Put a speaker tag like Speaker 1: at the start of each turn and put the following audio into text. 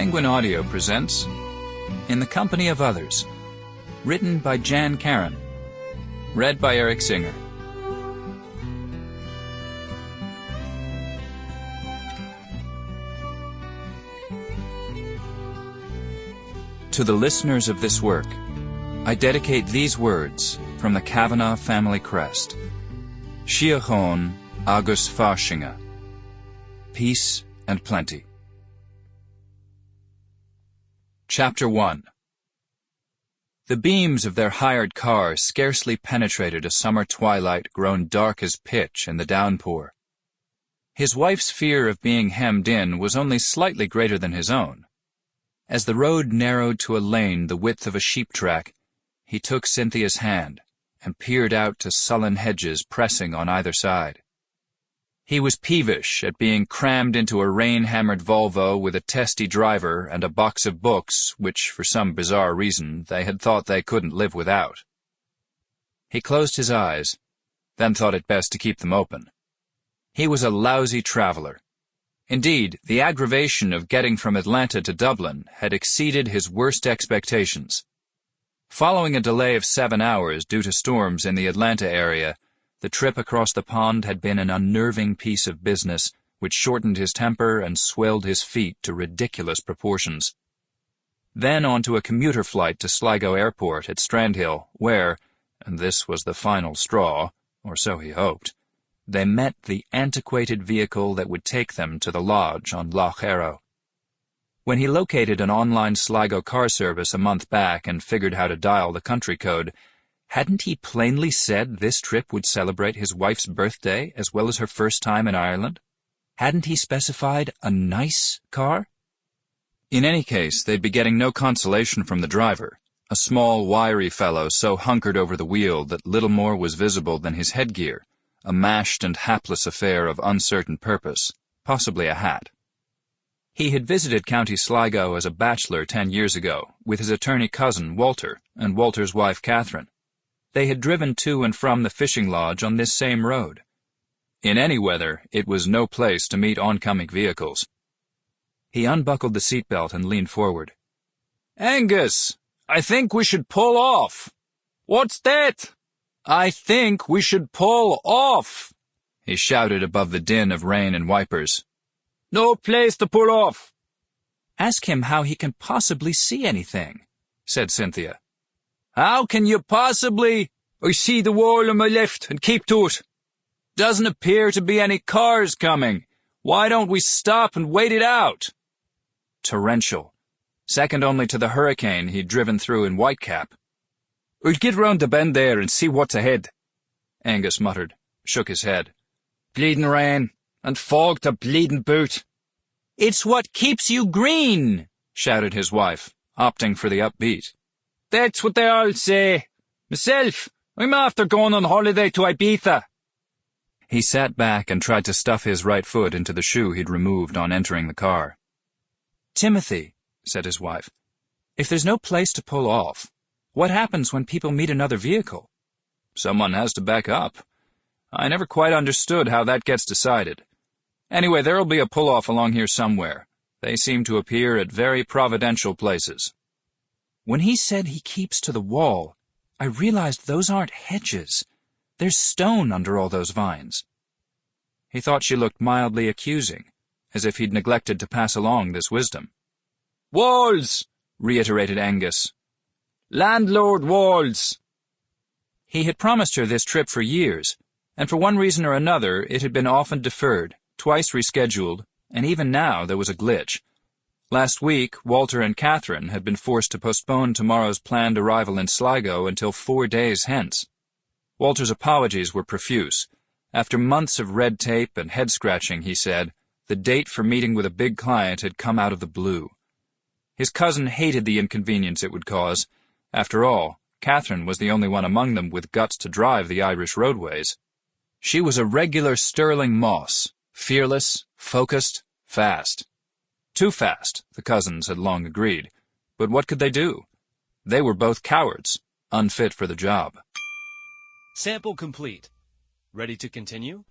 Speaker 1: Penguin Audio presents In the Company of Others, written by Karon, read by Erik Singer. To the listeners of this work, I dedicate these words from the Kavanagh family crest. Síocháin agus fairsinge. Peace and plenty. Chapter 1. The beams of their hired car scarcely penetrated a summer twilight grown dark as pitch in the downpour. His wife's fear of being hemmed in was only slightly greater than his own. As the road narrowed to a lane the width of a sheep track, he took Cynthia's hand and peered out to sullen hedges pressing on either side. He was peevish at being crammed into a rain-hammered Volvo with a testy driver and a box of books which, for some bizarre reason, they had thought they couldn't live without. He closed his eyes, then thought it best to keep them open. He was a lousy traveller. Indeed, the aggravation of getting from Atlanta to Dublin had exceeded his worst expectations. Following a delay of 7 hours due to storms in the Atlanta area, the trip across the pond had been an unnerving piece of business which shortened his temper and swelled his feet to ridiculous proportions. Then on to a commuter flight to Sligo Airport at Strandhill, where, and this was the final straw, or so he hoped, they met the antiquated vehicle that would take them to the lodge on Lough Arrow. When he located an online Sligo car service a month back and figured how to dial the country code, hadn't he plainly said this trip would celebrate his wife's birthday as well as her first time in Ireland? Hadn't he specified a nice car? In any case, they'd be getting no consolation from the driver, a small, wiry fellow so hunkered over the wheel that little more was visible than his headgear, a mashed and hapless affair of uncertain purpose, possibly a hat. He had visited County Sligo as a bachelor 10 years ago, with his attorney cousin, Walter, and Walter's wife, Catherine. They had driven to and from the fishing lodge on this same road. In any weather, it was no place to meet oncoming vehicles. He unbuckled the seatbelt and leaned forward. "Angus, I think we should pull off." "What's that?" "I think we should pull off," he shouted above the din of rain and wipers. "No place to pull off." "Ask him how he can possibly see anything," said Cynthia. "How can you possibly—" "I see the wall on my left and keep to it. Doesn't appear to be any cars coming. Why don't we stop and wait it out?" Torrential, second only to the hurricane he'd driven through in Whitecap. "I'll get round the bend there and see what's ahead," Angus muttered, shook his head. "Bleeding rain, and fog to bleeding boot." "It's what keeps you green," shouted his wife, opting for the upbeat. "That's what they all say. Myself, I'm after going on holiday to Ibiza." He sat back and tried to stuff his right foot into the shoe he'd removed on entering the car. "Timothy," said his wife, "if there's no place to pull off, what happens when people meet another vehicle?" "Someone has to back up. I never quite understood how that gets decided. Anyway, there'll be a pull-off along here somewhere. They seem to appear at very providential places." When he said he keeps to the wall, I realized those aren't hedges. There's stone under all those vines. He thought she looked mildly accusing, as if he'd neglected to pass along this wisdom. "Walls," reiterated Angus. "Landlord walls." He had promised her this trip for years, and for one reason or another it had been often deferred, twice rescheduled, and even now there was a glitch. Last week, Walter and Catherine had been forced to postpone tomorrow's planned arrival in Sligo until 4 days hence. Walter's apologies were profuse. After months of red tape and head-scratching, he said, the date for meeting with a big client had come out of the blue. His cousin hated the inconvenience it would cause. After all, Catherine was the only one among them with guts to drive the Irish roadways. She was a regular Stirling Moss, fearless, focused, fast. Too fast, the cousins had long agreed. But what could they do? They were both cowards, unfit for the job.
Speaker 2: Sample complete. Ready to continue?